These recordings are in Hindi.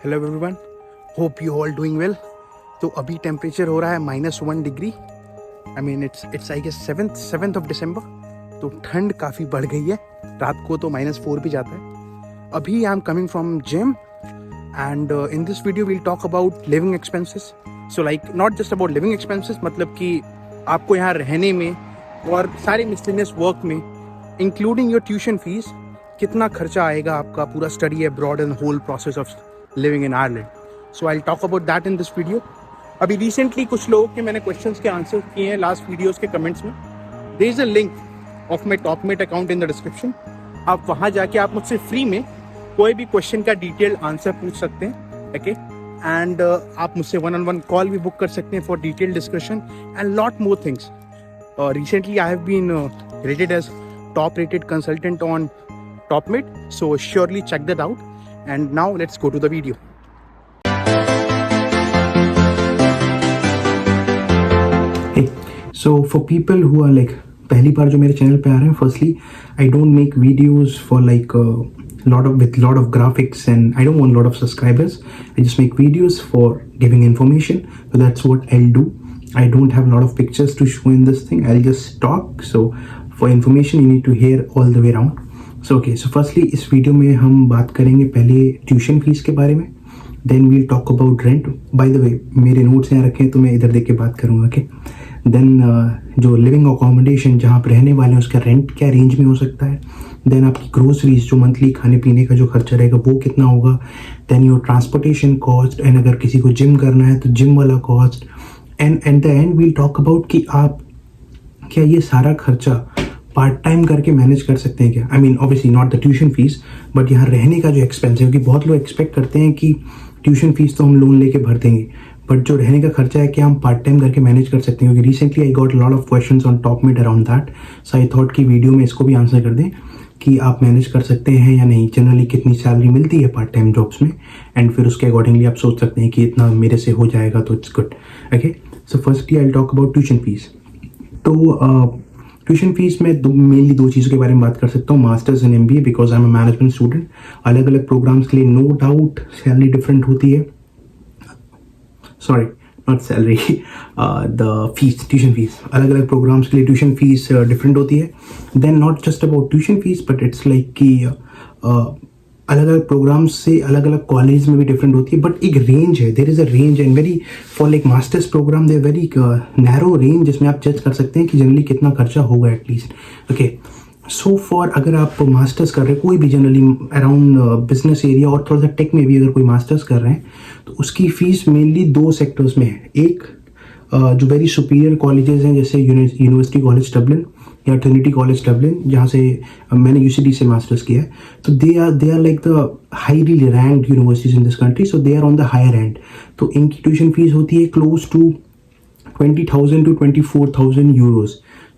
Hello everyone, hope you all doing well. तो अभी टेम्परेचर हो रहा है -1 degree. I mean it's I guess 7th of December. तो ठंड काफ़ी बढ़ गई है, रात को तो -4 भी जाता है। अभी I am coming from gym and in this video we'll talk about living expenses. So like not just about living expenses, मतलब कि आपको यहाँ रहने में और सारे मिसलेनियस वर्क में इंक्लूडिंग योर ट्यूशन फीस कितना खर्चा आएगा आपका पूरा study abroad and whole process of living in Ireland. So I will talk about that in this video. अभी रिसेंटली कुछ लोगों के मैंने क्वेश्चंस के आंसर किए हैं लास्ट वीडियोस के कमेंट्स में। There is a link of my Topmate account in the description. आप वहाँ जाके आप मुझसे फ्री में कोई भी क्वेश्चन का डिटेल्ड आंसर पूछ सकते हैं, ओके। एंड आप मुझसे 1-on-1 कॉल भी बुक कर सकते हैं for detailed discussion and lot more things. Recently I have been rated as top rated consultant on TopMate, so surely check that out. And now let's go to the video. Hey, so for people who are like पहली बार जो मेरे चैनल पे आ रहे हैं, firstly I don't make videos for like lot of graphics and I don't want a lot of subscribers. I just make videos for giving information, so that's what I'll do. I don't have a lot of pictures to show in this thing. I'll just talk. So for information you need to hear all the way around. So okay, so firstly इस वीडियो में हम बात करेंगे पहले ट्यूशन फीस के बारे में, then we'll talk about rent. By the way, मेरे नोट्स यहाँ रखे हैं तो मैं इधर देख के बात करूँगा, okay? Then जो लिविंग अकोमोडेशन जहाँ आप रहने वाले हैं उसका रेंट क्या रेंज में हो सकता है। देन आपकी ग्रोसरीज जो मंथली खाने पीने का जो खर्चा रहेगा वो कितना होगा। Then your transportation cost, and अगर किसी को जिम करना है तो जिम वाला cost. And at the end we'll talk about कि आप क्या ये सारा खर्चा पार्ट टाइम करके मैनेज कर सकते हैं क्या। I mean obviously not the tuition fees, but यहाँ रहने का जो एक्सपेंस है, क्योंकि बहुत लोग एक्सपेक्ट करते हैं कि ट्यूशन फीस तो हम लोन लेके भर देंगे, बट जो रहने का खर्चा है क्या हम पार्ट टाइम करके मैनेज कर सकते हैं। क्योंकि recently I got lot of questions on Topmate around that, so I thought कि वीडियो में इसको भी आंसर कर दें कि आप मैनेज कर सकते हैं या नहीं, जनरली कितनी सैलरी मिलती है पार्ट टाइम जॉब्स में, एंड फिर उसके अकॉर्डिंगली आप सोच सकते हैं कि इतना मेरे से हो जाएगा तो it's good, okay. So firstly I will talk about tuition fees. तो ट्यूशन फीस में मेनली दो चीज़ों के बारे में बात कर सकता हूँ, masters and MBA, because I am a management student. अलग अलग प्रोग्राम्स के लिए नो डाउट सैलरी डिफरेंट होती है, sorry not salary, the fees, tuition fees. अलग अलग प्रोग्राम्स के लिए ट्यूशन फीस डिफरेंट होती है। Then not just about tuition fees, but it's like कि अलग अलग प्रोग्राम्स से अलग अलग कॉलेज में भी डिफरेंट होती है, बट एक रेंज है, there is a range and very for like masters programme there very narrow range जिसमें आप जज कर सकते हैं कि जनरली कितना खर्चा होगा एटलीस्ट, ओके। सो फॉर अगर आप मास्टर्स कर रहे हैं कोई भी जनरली अराउंड बिजनेस एरिया और थोड़ा सा टेक में भी अगर कोई मास्टर्स कर रहे हैं तो उसकी फीस मेनली दो सेक्टर्स में है। एक जो वेरी सुपीरियर कॉलेजेस हैं जैसे यूनिवर्सिटी कॉलेज डबलिन या ट्रिनिटी कॉलेज डबलिन, जहाँ से मैंने UCD से मास्टर्स किया है, तो they are like the highly ranked universities in this country, so they are on the higher end. तो इनकी ट्यूशन फीस होती है क्लोज टू 20,000 to 24,000 यूरोज,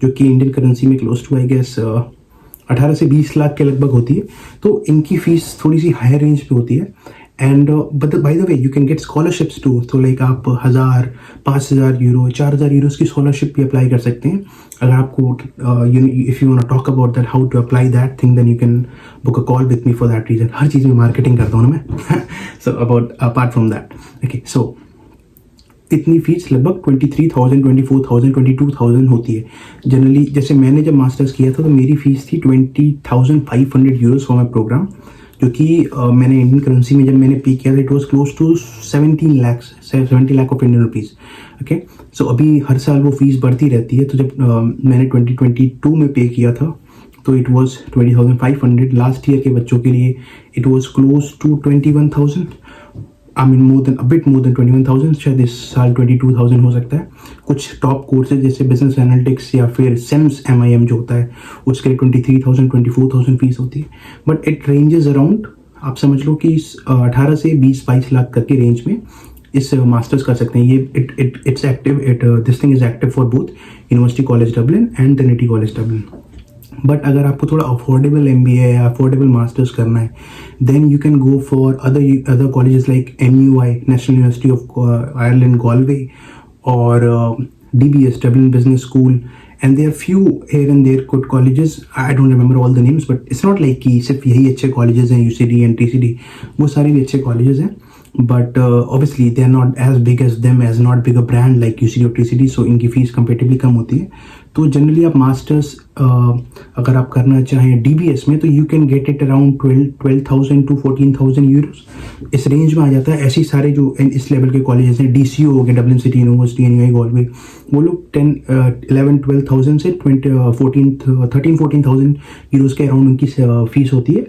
जो कि इंडियन करेंसी में क्लोज टू आई गेस 18 से 20 लाख के लगभग होती है। तो इनकी फीस थोड़ी सी हायर रेंज पे होती है। And but by the way you can get scholarships too, तो लाइक आप 1,000, 5,000 यूरो, 4,000 यूरोज की स्कॉलरशिप भी अप्लाई कर सकते हैं। अगर आपको if you want to talk about that how to apply that thing, then you can book a call with me for that reason. हर चीज़ में मार्केटिंग करता हूँ ना मैं। So about apart from that, okay, so इतनी फीस लगभग 23,000, 24,000, 22,000 होती है जनरली। जैसे मैंने जब मास्टर्स किया था तो मेरी फीस थी 20,500 यूरोज फॉर माई प्रोग्राम, जो कि मैंने इंडियन करेंसी में जब मैंने पे किया था it was close to 70 lakh of Indian rupees, okay. So अभी हर साल वो फीस बढ़ती रहती है। तो जब मैंने 2022 में पे किया था तो इट वॉज 20,500। लास्ट ईयर के बच्चों के लिए it was close to 21,000, I mean a bit more than 21,000, शायद इस साल 22,000 हो सकता है। कुछ टॉप कोर्सेज जैसे बिजनेस एनालिटिक्स या फिर SIMS MIM जो होता है उसके लिए 23,000, 24,000 फीस होती है। बट इट रेंजेस अराउंड, आप समझ लो कि 18 से 20-22 लाख तक के रेंज में इस मास्टर्स कर सकते हैं। ये it's active, this thing is active for both university college Dublin and Trinity college Dublin. But अगर आपको थोड़ा अफोर्डेबल MBA या अफोर्डेबल मास्टर्स करना है, then you can go for other colleges like MUI, national university of Ireland Galway, और DBS, Dublin Business School, and there are few here and there good colleges. I don't remember all the names, but it's not like कि सिर्फ यही अच्छे colleges हैं, UCD and TCD, वो सारे भी अच्छे colleges हैं। But obviously they are not as big as them, as not big a brand like UC of Trinity, so इनकी फीस कंपेरेटिवली कम होती है। तो जनरली आप मास्टर्स अगर आप करना चाहें डीबीएस में, तो you can get it around 12,000 to 14,000 euros, इस रेंज में आ जाता है। ऐसे सारे जो इस लेवल के कॉलेजेस हैं, डीसीयू हो गए, डब्लिन सिटी यूनिवर्सिटी, एनयूआई गॉलवे, वो लोग 11-12,000 से 13-14,000 यूरोज के अराउंड उनकी फीस होती है।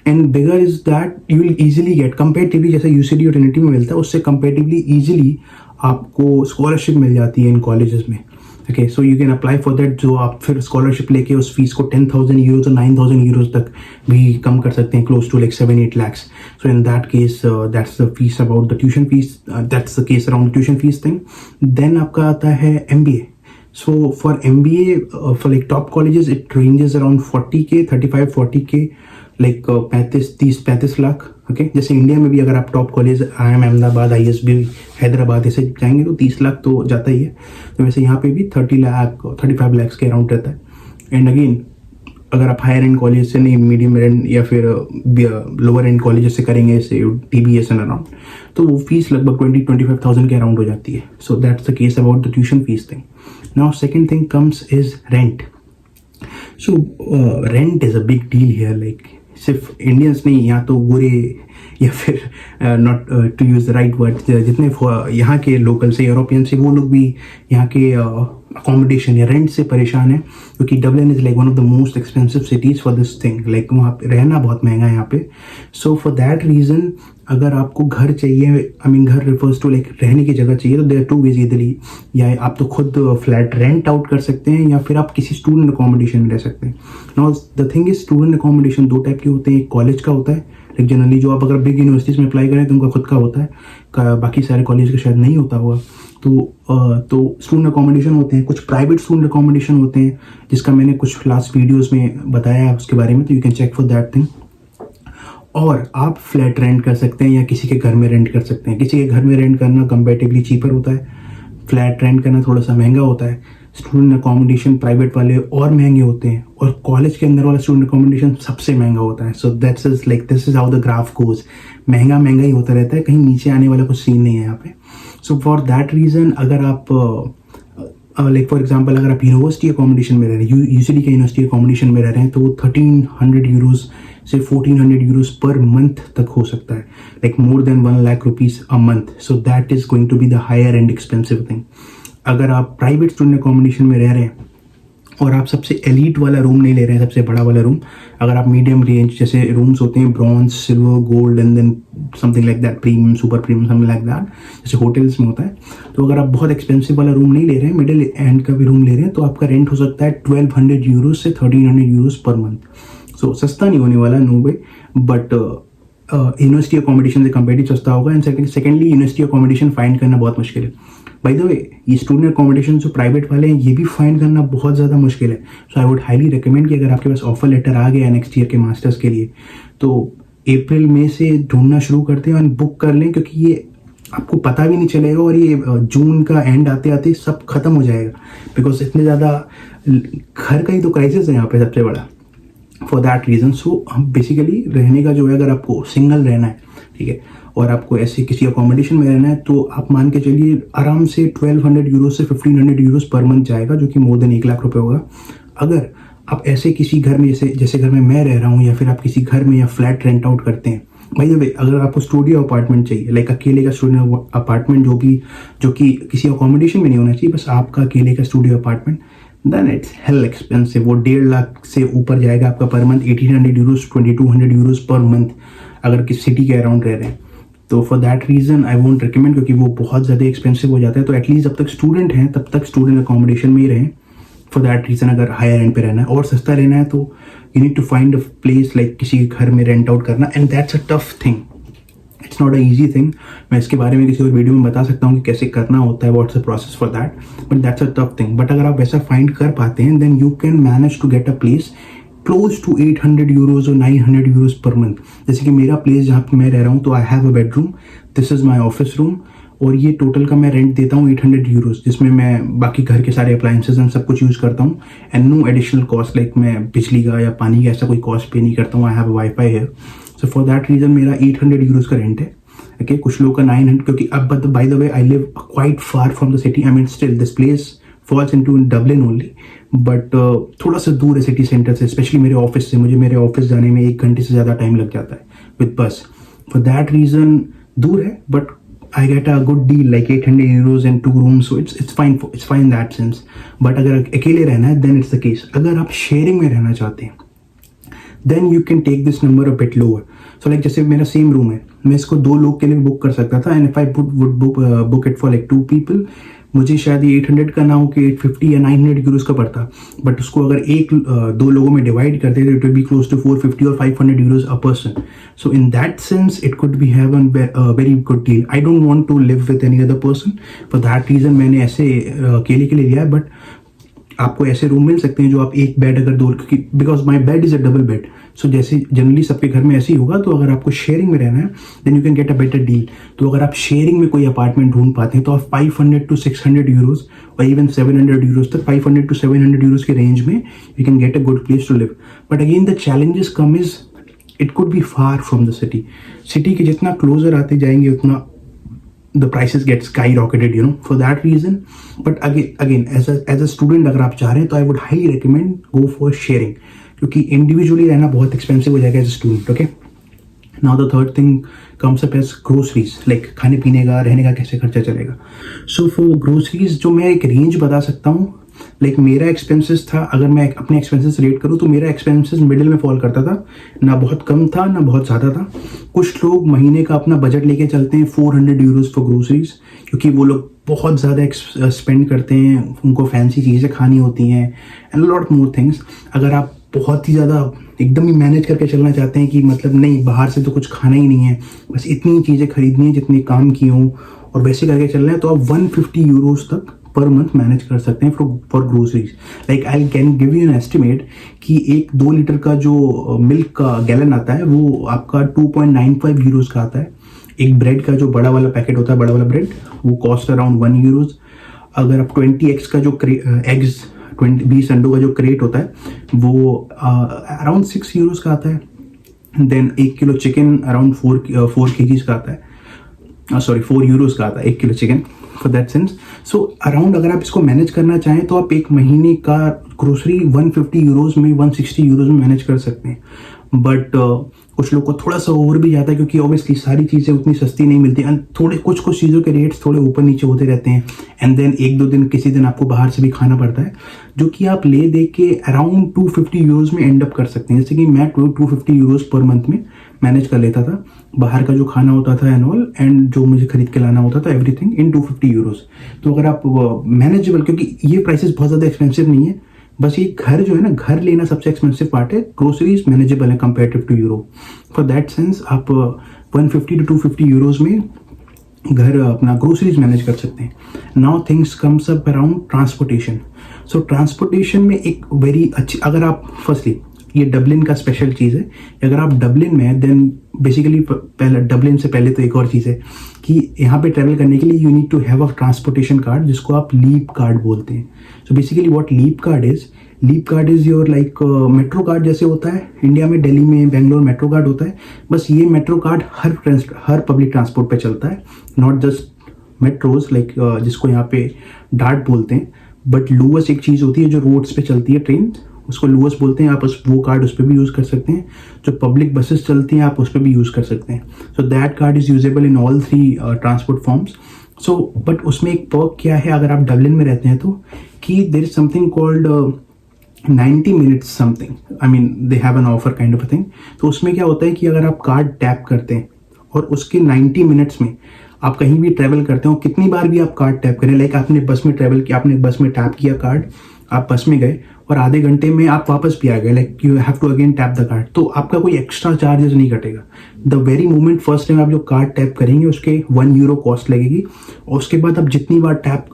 And bigger is that you will easily get comparatively, जैसे यूसीडी और ट्रिनिटी में मिलता है, उससे कंपेरेटिवली ईजिली आपको स्कॉलरशिप मिल जाती है इन कॉलेजेस में। Okay, so you can apply for that, जो आप फिर स्कॉलरशिप लेके उस फीस को 10,000 यूरोज और 9,000 यूरोज तक भी कम कर सकते हैं, close to like 7-8 lakhs. So in that case, that's the fees about the tuition fees. That's the case around the tuition fees thing. Then आपका आता है MBA. So for MBA, for like top colleges, it ranges around 40K, 35-40K, like 35 lakh. Okay, जैसे इंडिया में भी अगर आप top college IIM Ahmedabad, ISB Hyderabad ऐसे जाएंगे तो 30 लाख तो जाता ही है। तो वैसे यहाँ पे भी 35 लाख के अराउंड रहता है। एंड अगेन अगर आप हायर एंड कॉलेज से नहीं, मीडियम एंड या फिर लोअर एंड कॉलेज से करेंगे, जैसे TBS एंड अराउंड, तो वो फीस लगभग 20-25,000 के अराउंड हो जाती है। So that's the case about the tuition fees thing. Now second thing comes is rent. So rent is a big deal here, like सिर्फ इंडियंस नहीं, यहाँ तो गोरे या फिर not to use the right word, जितने यहाँ के लोकल से यूरोपियन से, वो लोग भी यहाँ के अकोमोडेशन या रेंट से परेशान है, क्योंकि Dublin is like one of the most expensive cities for this thing. Like वहाँ पे रहना बहुत महंगा है यहाँ पे। सो फॉर दैट रीज़न अगर आपको घर चाहिए, आई मीन घर रिफर्स टू लाइक रहने की जगह चाहिए, तो देयर आर 2 ways इधरली, या आप तो खुद फ्लैट रेंट आउट कर सकते हैं, या फिर आप किसी स्टूडेंट अकोमोडेशन में रह सकते हैं। Now the thing is, student accommodation 2 type के होते हैं। एक कॉलेज का होता है, लाइक जनरली जो आप अगर बिग यूनिवर्सिटीज़ में अप्लाई करें तो उनका खुद का होता है, बाकी सारे कॉलेज का शायद नहीं होता हुआ। तो स्टूडेंट अकोमोडेशन होते हैं, कुछ प्राइवेट स्टूडेंट अकोमोडेशन होते हैं, जिसका मैंने कुछ लास्ट वीडियोज़ में बताया है उसके बारे में, तो you can check for that thing. और आप फ्लैट रेंट कर सकते हैं या किसी के घर में रेंट कर सकते हैं। किसी के घर में रेंट करना कंपेरेटिवली चीपर होता है, फ्लैट रेंट करना थोड़ा सा महंगा होता है। स्टूडेंट अकोमोडेशन प्राइवेट वाले और महंगे होते हैं, और कॉलेज के अंदर वाला स्टूडेंट अकोमोडेशन सबसे महंगा होता है। So that's is like this is how the graph goes, महंगा ही होता रहता है, कहीं नीचे आने वाला कुछ सीन नहीं है यहाँ पे। सो फॉर दैट रीज़न अगर आप लाइक फॉर एग्जाम्पल अगर आप यूनिवर्सिटी अकोमोडेशन में रह रहे हैं, यूसीडी के यूनिवर्सिटी अकोमोडेशन में रह रहे हैं, तो वो 1300 यूरोज से 1400 यूरोज पर मंथ तक हो सकता है, like more than 1 lakh rupees a month. So that is going to be the higher end expensive thing. अगर आप प्राइवेट स्टूडेंट अकोमोडेशन में रह रहे हैं और आप सबसे एलीट वाला रूम नहीं ले रहे हैं, सबसे बड़ा वाला रूम, अगर आप मीडियम रेंज जैसे रूम्स होते हैं, bronze, silver, gold and then something like that, premium, super premium, something like that, जैसे होटल्स में होता है, तो अगर आप बहुत एक्सपेंसिव वाला रूम नहीं ले रहे हैं, मिडिल एंड का भी रूम ले रहे हैं, तो आपका रेंट हो सकता है 1200 यूरोज से 1300 यूरोज पर मंथ। सो सस्ता नहीं होने वाला, no way, but university accommodation से कंपेरेटिव सस्ता होगा। And secondly university accommodation find करना बहुत मुश्किल है। बाय द वे, ये स्टूडेंट अकोमोडेशन जो प्राइवेट वाले हैं, ये भी फाइंड करना बहुत ज़्यादा मुश्किल है। सो आई वुड हाईली रिकमेंड कि अगर आपके पास ऑफर लेटर आ गया नेक्स्ट ईयर के मास्टर्स के लिए, तो अप्रैल मई से ढूंढना शुरू करते हैं और बुक कर लें, क्योंकि ये आपको पता भी नहीं चलेगा और ये जून का एंड आते आते सब खत्म हो जाएगा, बिकॉज इतने ज़्यादा घर का ही तो क्राइसिस है यहाँ पे सबसे बड़ा। फॉर दैट रीज़न सो हम बेसिकली रहने का जो है, अगर आपको सिंगल रहना है, ठीक है, और आपको ऐसे किसी अकोमोडेशन में रहना है, तो आप मान के चलिए आराम से 1200 यूरो से 1500 यूरोज पर मंथ जाएगा, जो कि मोर देन 1 लाख रुपए होगा। अगर आप ऐसे किसी घर में, जैसे घर में मैं रह रहा हूँ, या फिर आप किसी घर में या फ्लैट रेंट आउट करते हैं, भाई वे अगर आपको स्टूडियो अपार्टमेंट चाहिए, लाइक अकेले का स्टूडियो अपार्टमेंट, जो कि किसी अकोमोडेशन में नहीं होना चाहिए, बस आपका अकेले का studio apartment, then it's hell expensive. वो 1.5 लाख से ऊपर जाएगा आपका per month, 1800 euros, 2200 euros per month, अगर किसी सिटी के अराउंड रह रहे हैं। तो for that reason I won't recommend, क्योंकि वो बहुत ज़्यादा एक्सपेंसिव हो जाता है। तो एटलीस्ट जब तक स्टूडेंट हैं तब तक स्टूडेंट अकोमोडेशन में ही रहें। फॉर दैट रीज़न अगर हायर एंड पे रहना है और सस्ता रहना है, तो you need to find a place, like किसी घर में रेंट आउट करना, and that's a tough thing, it's not a easy thing. मैं इसके बारे में किसी और वीडियो में बता सकता हूँ कि कैसे करना होता है, what's the process for that, but that's a tough thing. But अगर आप वैसा फाइंड कर पाते हैं, then you can manage to get a place close to 800 euros और 900 यूरोज पर मंथ। जैसे कि मेरा प्लेस जहाँ पे मैं रह रहा हूँ, तो I have a bedroom, this is my office room, और ये टोटल का मैं रेंट देता हूँ 800 यूरोज, जिसमें मैं बाकी घर के सारे अप्लायंसेज एंड सब कुछ यूज़ करता हूँ, and no additional cost, like मैं बिजली का या पानी का ऐसा कोई कॉस्ट पे नहीं करता हूँ। आई हैव वाईफाई है। सो फॉर दैट रीज़न मेरा 800 यूरोज का रेंट है। ओके कुछ लोगों का 900, क्योंकि अब bye the way I live quite far from the city, I mean still this place falls into Dublin only, but थोड़ा सा दूर है सिटी सेंटर से, स्पेशली मेरे ऑफिस से। मुझे मेरे ऑफिस जाने में 1 घंटे से ज़्यादा टाइम लग जाता है विद बस। फॉर दैट रीज़न दूर है, but I get a good deal like 800 euros and 2 rooms, so it's fine it's fine in that sense. But अगर अकेले रहना है then it's the case. अगर आप शेयरिंग में रहना चाहते हैं then you can take this number a bit lower. So like जैसे मेरा सेम रूम है, मैं इसको 2 लोग के लिए बुक कर सकता था, and if I would book it for like 2 people, मुझे शायद ये 800 का ना हो कि 850 या 900 यूरोस का पड़ता, बट उसको अगर 2 लोगों में डिवाइड करते तो it will be close to 450 और 500 euros a person. So in that sense it could be have a very good deal. I don't want to live with any other person, for that reason मैंने ऐसे अकेले के लिए लिया है. बट आपको ऐसे रूम मिल सकते हैं जो आप एक बेड अगर 2, क्योंकि because my bed is a double bed, so जैसे जनरली सबके घर में ऐसे ही होगा. तो अगर आपको शेयरिंग में रहना है then you can get a better deal. तो अगर आप शेयरिंग में कोई अपार्टमेंट ढूंढ पाते हैं तो आप 500 to 600 यूरोज और इवन 700 यूरोज तक, 500 to 700 यूरोज के रेंज में you can get a good place to live. But again the challenges come is it could be far from the city. City के जितना क्लोजर आते जाएंगे उतना the prices get skyrocketed, you know, for that reason. But again as a student अगर आप चाह रहे हैं तो I would highly recommend go for sharing, क्योंकि individually रहना बहुत expensive हो जाएगा as a student. Okay, now the third thing comes up as groceries, like खाने पीने का रहने का कैसे खर्चा चलेगा. So for groceries जो मैं एक रेंज बता सकता हूँ, लाइक मेरा एक्सपेंसेस था, अगर मैं अपने एक्सपेंसेस रेट करूँ तो मेरा एक्सपेंसेस मिडिल में फॉल करता था, ना बहुत कम था ना बहुत ज़्यादा था. कुछ लोग महीने का अपना बजट लेके चलते हैं 400 यूरोज फॉर ग्रोसरीज, क्योंकि वो लोग बहुत ज़्यादा स्पेंड करते हैं, उनको फैंसी चीज़ें खानी होती हैं एंड लॉट मोर थिंग्स. अगर आप बहुत ही ज़्यादा एकदम ही मैनेज करके चलना चाहते हैं कि मतलब नहीं बाहर से तो कुछ खाना ही नहीं है, बस इतनी चीज़ें खरीदनी है जितने काम की हों और वैसे करके चलना है, तो आप 150 यूरोज तक पर मंथ मैनेज कर सकते हैं for groceries. Like I can give you an estimate कि एक 2 लीटर का जो मिल्क का गैलन आता है वो आपका 2.95 यूरोज का आता है. एक ब्रेड का जो बड़ा वाला पैकेट होता है, बड़ा वाला ब्रेड, वो कॉस्ट अराउंड 1 यूरोज. अगर आप 20x का जो एग्स 20 अंडों का जो क्रेट होता है वो अराउंड 6 यूरोज का आता है. Then 1 kilo chicken around 4 KGs का आता है, 4 यूरोज का आता है 1 kilo chicken, for that sense. So around अगर आप इसको मैनेज करना चाहें तो आप एक महीने का ग्रोसरी 150 यूरोज में 160 यूरोज में मैनेज कर सकते हैं. बट कुछ लोग को थोड़ा सा ओवर भी जाता है, क्योंकि ऑब्वियसली सारी चीज़ें उतनी सस्ती नहीं मिलती एंड थोड़े कुछ चीज़ों के रेट्स थोड़े ऊपर नीचे होते रहते हैं. एंड देन 1-2 दिन किसी दिन आपको बाहर से भी खाना पड़ता है, जो कि आप ले दे के अराउंड 250 यूरोज में एंड अप कर सकते हैं. जैसे कि मैं 250 यूरोज पर मंथ में मैनेज कर लेता था, बाहर का जो खाना होता था एंड ऑल, एंड जो मुझे खरीद के लाना होता था एवरीथिंग इन 250 यूरोज. तो अगर आप मैनेजेबल, क्योंकि ये प्राइसेस बहुत ज़्यादा एक्सपेंसिव नहीं है, बस ये घर जो है ना, घर लेना सबसे एक्सपेंसिव पार्ट है. ग्रोसरीज मैनेजेबल है comparative to euro. For that sense आप 150 to 250 यूरोज में घर अपना ग्रोसरीज मैनेज कर सकते हैं. Now things comes up around transportation. So transportation में एक वेरी अच्छी, अगर आप फर्स्टली ये डबलिन का स्पेशल चीज़ है, अगर आप डबलिन में हैं देन बेसिकली पहले डबलिन से पहले तो एक और चीज़ है कि यहाँ पे ट्रैवल करने के लिए you need to have a transportation card, जिसको आप लीप कार्ड बोलते हैं. So basically what Leap card is your like metro card जैसे होता है इंडिया में, दिल्ली में बेंगलोर मेट्रो कार्ड होता है. बस ये मेट्रो कार्ड हर पब्लिक ट्रांसपोर्ट पे चलता है, नॉट जस्ट मेट्रोज लाइक जिसको यहाँ पे डार्ट बोलते हैं, बट लूअस एक चीज़ होती है जो रोड्स पे चलती है ट्रेन, उसको लूअस बोलते हैं. आप वो कार्ड उस पर भी यूज़ कर सकते हैं. जो पब्लिक बसेस चलती हैं आप उस पर भी यूज़ कर सकते हैं. So that card is usable in all 3 transport forms. So but उसमें एक पर्क क्या है अगर आप डबलिन में रहते हैं तो, कि there is something called 90 minutes something, I mean they have an offer kind of a thing. तो उसमें क्या होता है कि अगर आप कार्ड टैप करते हैं और उसके 90 मिनट्स में आप कहीं भी ट्रैवल करते हो, कितनी बार भी आप कार्ड टैप करें, लाइक आपने बस में ट्रैवल किया, आपने बस में टैप किया कार्ड, आप बस में गए और आधे घंटे में आप वापस भी आ गए, like you have to again tap the card, तो आपका कोई एक्स्ट्रा चार्जेस नहीं कटेगा. The very moment first time आप जो कार्ड टैप करेंगे उसके 1 यूरो कॉस्ट लगेगी, और उसके बाद आप जितनी बार टैप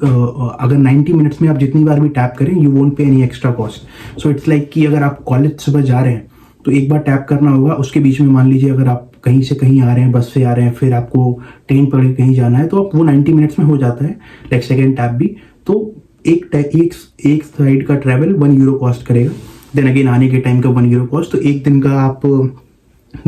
अगर 90 मिनट्स में आप जितनी बार भी टैप करें यू वोंट पे any extra cost. So it's like कि अगर आप कॉलेज सुबह जा रहे हैं तो एक बार टैप करना होगा, उसके बीच में मान लीजिए अगर आप कहीं से कहीं आ रहे हैं, बस से आ रहे हैं, फिर आपको ट्रेन पकड़ के कहीं जाना है, तो आप वो 90 मिनट्स में हो जाता है, लाइक सेकेंड टैप भी. तो एक साइड का ट्रैवल 1 यूरो कॉस्ट करेगा, देन अगेन आने के टाइम का 1 यूरो कॉस्ट, तो एक दिन का आप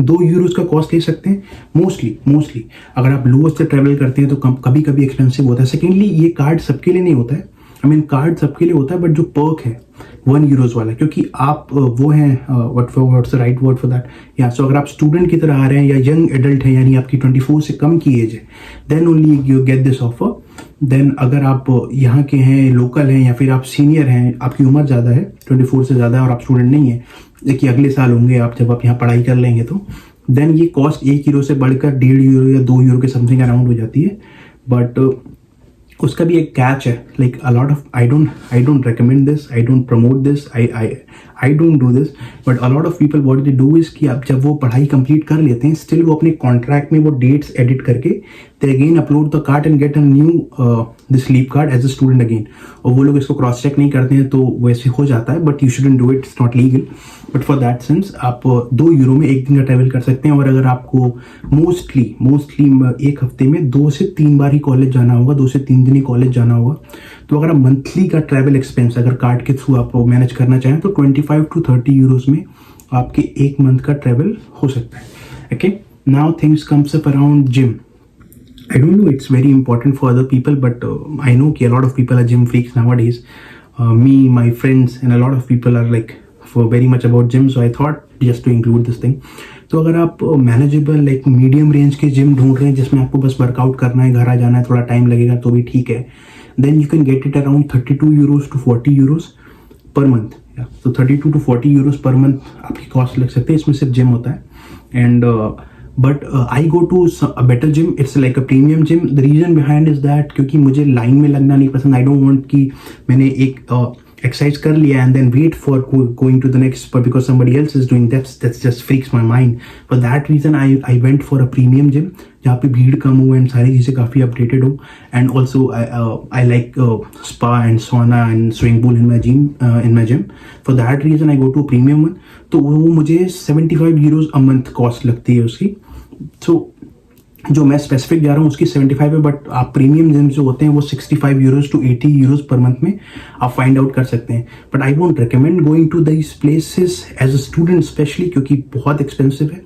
€2 का कॉस्ट ले सकते हैं मोस्टली अगर आप लोअर से ट्रैवल करते हैं तो कभी कभी एक्सपेंसिव होता है। सेकेंडली ये कार्ड सबके लिए नहीं होता है, आई मीन कार्ड सबके लिए होता है, बट जो पर्क है €1 वाला, क्योंकि आप वो हैं what's the right word for that, या सो अगर आप स्टूडेंट की तरह आ रहे हैं या यंग एडल्ट हैं, यानी आपकी 24 से कम की एज है, then only you get this offer. Then अगर आप यहाँ के हैं, लोकल हैं, या फिर आप सीनियर हैं, आपकी उम्र ज़्यादा है, 24 से ज़्यादा है, और आप स्टूडेंट नहीं है, देखिए अगले साल होंगे आप जब आप यहाँ पढ़ाई कर लेंगे, तो देन ये कॉस्ट €1 से बढ़कर €1.5 या €2 के समथिंग अराउंड हो जाती है। बट उसका भी एक कैच है, like a lot of I don't recommend this, I don't promote this, I don't do this, but a lot of people what they do is कि आप जब वो पढ़ाई कंप्लीट कर लेते हैं, स्टिल वो अपने कॉन्ट्रैक्ट में वो डेट्स एडिट करके they again upload the card and get a new this leap card as a student again, और वो लोग इसको क्रॉस चेक नहीं करते हैं, तो वैसे हो जाता है, but you shouldn't do it, it's not legal. But for that sense आप €2 में एक दिन का ट्रैवल कर सकते हैं। और अगर आपको मोस्टली एक हफ्ते में 2 से 3 बार ही कॉलेज जाना होगा, 2 से 3 दिन ही कॉलेज जाना होगा, तो अगर आप मंथली का ट्रैवल एक्सपेंस अगर कार्ड के थ्रू आप मैनेज करना चाहें तो €25 to €30 में आपके एक मंथ का ट्रैवल हो सकता है। Okay, now things comes up around gym. I don't know, it's very important for other people, but I know a lot of people are gym freaks nowadays. Me, my friends, and a lot of people are like for very much about gym, so I thought just to include this thing. तो अगर आप मैनेजेबल लाइक मीडियम रेंज के जिम ढूंढ रहे हैं जिसमें आपको बस वर्कआउट करना है, घर आ जाना है, थोड़ा टाइम लगेगा तो भी ठीक है, then you can get it around €32 to €40 per month. तो €32 to €40 पर मंथ आपकी कॉस्ट लग सकते हैं, इसमें सिर्फ जिम होता है। And but I go to a better gym, it's like a premium gym. The reason behind is that क्योंकि मुझे लाइन में लगना नहीं पसंद। आई डोंट वांट कि मैंने एक एक्सरसाइज कर लिया and then wait for going to the next because somebody else is doing, that's just freaks my mind. For that reason I went for a premium gym जहाँ पे भीड़ कम हो एंड सारी चीज़ें काफ़ी अपडेटेड हो, and also I like spa and sauna and swimming pool in my gym. For that reason I go to premium one. तो वो मुझे €75 अ मंथ कॉस्ट लगती है उसकी। तो जो मैं स्पेसिफिक जा रहा हूँ उसकी 75 है, बट आप प्रीमियम जिम जो होते हैं वो €65 to €80 पर मंथ में आप फाइंड आउट कर सकते हैं। But I won't recommend going to these places as a student especially, क्योंकि बहुत एक्सपेंसिव है।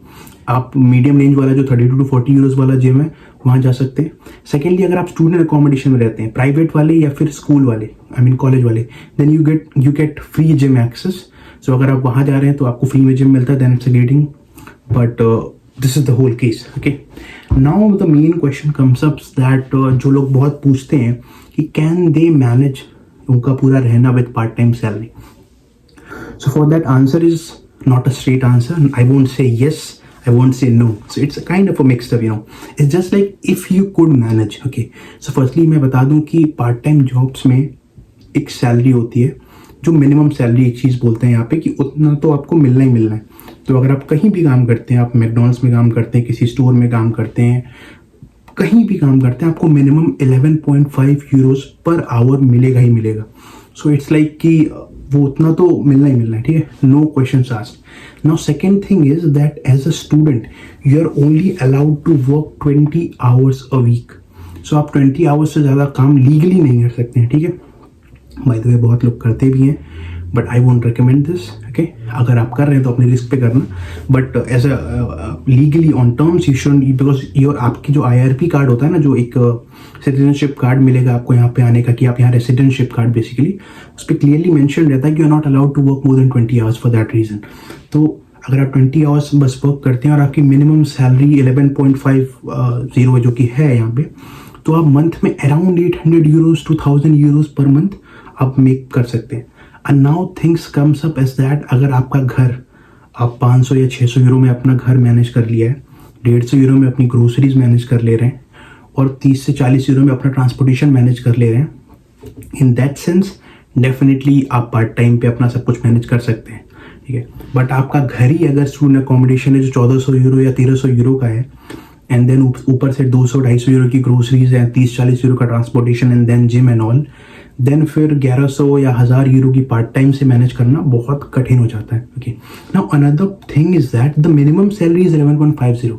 आप मीडियम रेंज वाला जो €32 to €40 वाला जिम है वहाँ जा सकते हैं। सेकेंडली अगर आप स्टूडेंट अकोमोडेशन में रहते हैं, प्राइवेट वाले या फिर स्कूल वाले, आई मीन कॉलेज वाले, then you get free gym access. So अगर आप वहाँ जा रहे हैं तो आपको फ्री में जिम मिलता है, then it's getting, but this is the whole case. Okay, now the main question comes up that जो लोग बहुत पूछते हैं कि कैन दे मैनेज उनका पूरा रहना with part time salary. So for that answer is not a straight answer. I won't say yes, I won't say no. So it's a kind of a mixed up, It's just like if you could manage. Okay. So firstly मैं बता दूं कि पार्ट टाइम जॉब्स में एक सैलरी होती है जो मिनिमम सैलरी एक चीज़ बोलते हैं यहाँ पे कि उतना तो आपको मिलना ही मिलना है। तो अगर आप कहीं भी काम करते हैं, आप मैकडॉनल्ड्स में काम करते हैं, किसी स्टोर में काम करते हैं, कहीं भी काम करते हैं, आपको मिनिमम €11.5 पर आवर मिलेगा ही मिलेगा। सो इट्स लाइक कि वो उतना तो मिलना ही मिलना है, ठीक है, no question asked. Now second thing is that as a student you are only allowed to work 20 hours a week. So आप 20 आवर्स से ज़्यादा काम लीगली नहीं कर सकते हैं, ठीक है। बाय द वे बहुत लोग करते भी हैं, but I won't recommend this. Okay, अगर आप कर रहे हैं तो अपने रिस्क पे करना, but as a legally on terms you should, because your आपकी जो IRP कार्ड होता है ना, जो एक सिटीजनशिप कार्ड मिलेगा आपको यहाँ पे आने का कि आप यहाँ रेसिडेंटशिप कार्ड बेसिकली, उस पर क्लियरली मेंशन रहता है कि you are not allowed to work more than 20 hours for that reason. तो अगर आप 20 आवर्स बस वर्क करते हैं और आपकी मिनिमम सैलरी 11.50 जो कि है यहाँ पे, तो आप मंथ में अराउंड €800 to €1000 पर मंथ आप मेक कर सकते हैं। And now things comes up as that, अगर आपका घर आप 500 या 600 यूरो में अपना घर मैनेज कर लिया है, 150 यूरो में अपनी ग्रोसरीज मैनेज कर ले रहे हैं, और 30 से 40 यूरो में अपना ट्रांसपोर्टेशन मैनेज कर ले रहे हैं, इन दैट सेंस डेफिनेटली आप पार्ट टाइम पे अपना सब कुछ मैनेज कर सकते हैं, ठीक है। बट आपका घर ही अगर स्टूडेंट अकोमोडेशन है जो 1400 यूरो या 1300 यूरो का है, एंड देन ऊपर से 200-250 यूरो की ग्रोसरीज है, 30-40 यूरो का transportation and then gym and all, then फिर 1100 या 1000 यूरो की पार्ट टाइम से मैनेज करना बहुत कठिन हो जाता है। Okay, now another thing is that the minimum salary is 11.50,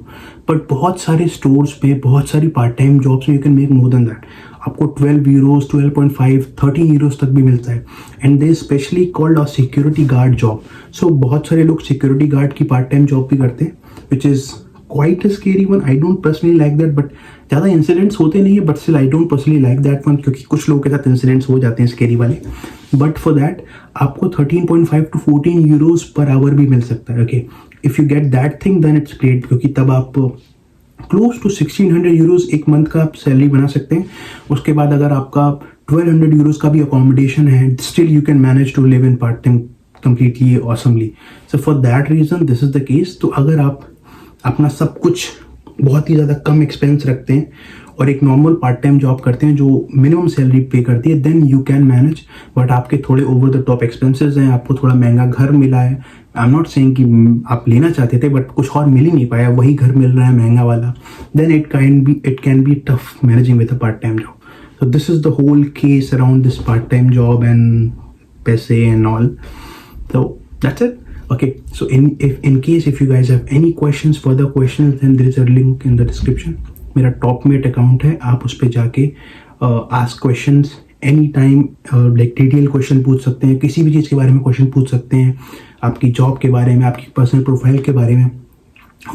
but बहुत सारे स्टोर्स पे, बहुत सारी पार्ट टाइम जॉब्स में you can make more than that. आपको 12 यूरोज, 12.5, 13 यूरोज तक भी मिलता है, and they specially called a security guard job. So बहुत सारे लोग सिक्योरिटी गार्ड की पार्ट टाइम जॉब भी करते हैं, which is quite a scary one. I don't personally like that, but ज़्यादा इंसिडेंट्स होते नहीं है, but still I don't personally like that one, क्योंकि कुछ लोगों के साथ इंसिडेंट्स हो जाते हैं स्केरी वाले. बट फॉर दैट आपको 13.5 to 14 यूरोज पर आवर भी मिल सकता है. Okay, if you get that thing then it's great, क्योंकि तब आप क्लोज टू 1600 यूरोज एक मंथ का आप सैलरी बना सकते हैं. उसके बाद अगर आपका 1200 यूरोज का भी अकोमोडेशन है, still you can manage to live in part time completely awesomely. So for that reason this is the case. तो अगर आप अपना सब कुछ बहुत ही ज़्यादा कम एक्सपेंस रखते हैं और एक नॉर्मल पार्ट टाइम जॉब करते हैं जो मिनिमम सैलरी पे करती है, then you can manage. But आपके थोड़े ओवर द टॉप एक्सपेंसेस हैं, आपको थोड़ा महंगा घर मिला है. आई एम नॉट सेइंग कि आप लेना चाहते थे बट कुछ और मिल ही नहीं पाया, वही घर मिल रहा है महंगा वाला, then it can be tough managing with a part time job. So this is the whole case around this part time job and पैसे and all. So that's it. Okay, so in case if you guys have any questions, further questions, then there is a link in the description. मेरा टॉपमेट अकाउंट है, आप उस पर जाके ask questions any time, like detail question पूछ सकते हैं, किसी भी चीज़ के बारे में क्वेश्चन पूछ सकते हैं, आपकी जॉब के बारे में, आपकी पर्सनल प्रोफाइल के बारे में,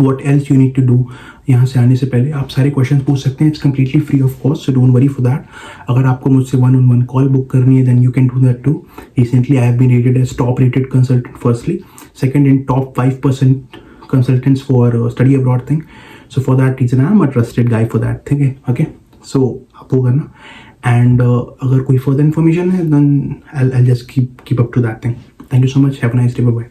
what else you need to do. यहाँ से आने से पहले आप सारे क्वेश्चन पूछ सकते हैं. It's completely free of cost, so don't worry for that. अगर आपको मुझसे 1-on-1 कॉल बुक करनी है then you can do that too. Recently I have been rated as top rated consultant, firstly, second in top 5% consultants for study abroad thing. So for that reason I am a trusted guy for that. ठीक है, ओके, सो आप वो करना. एंड अगर कोई फर्दर इन्फॉर्मेशन है then I just keep up to that thing. Thank you so much, have a nice day, bye bye.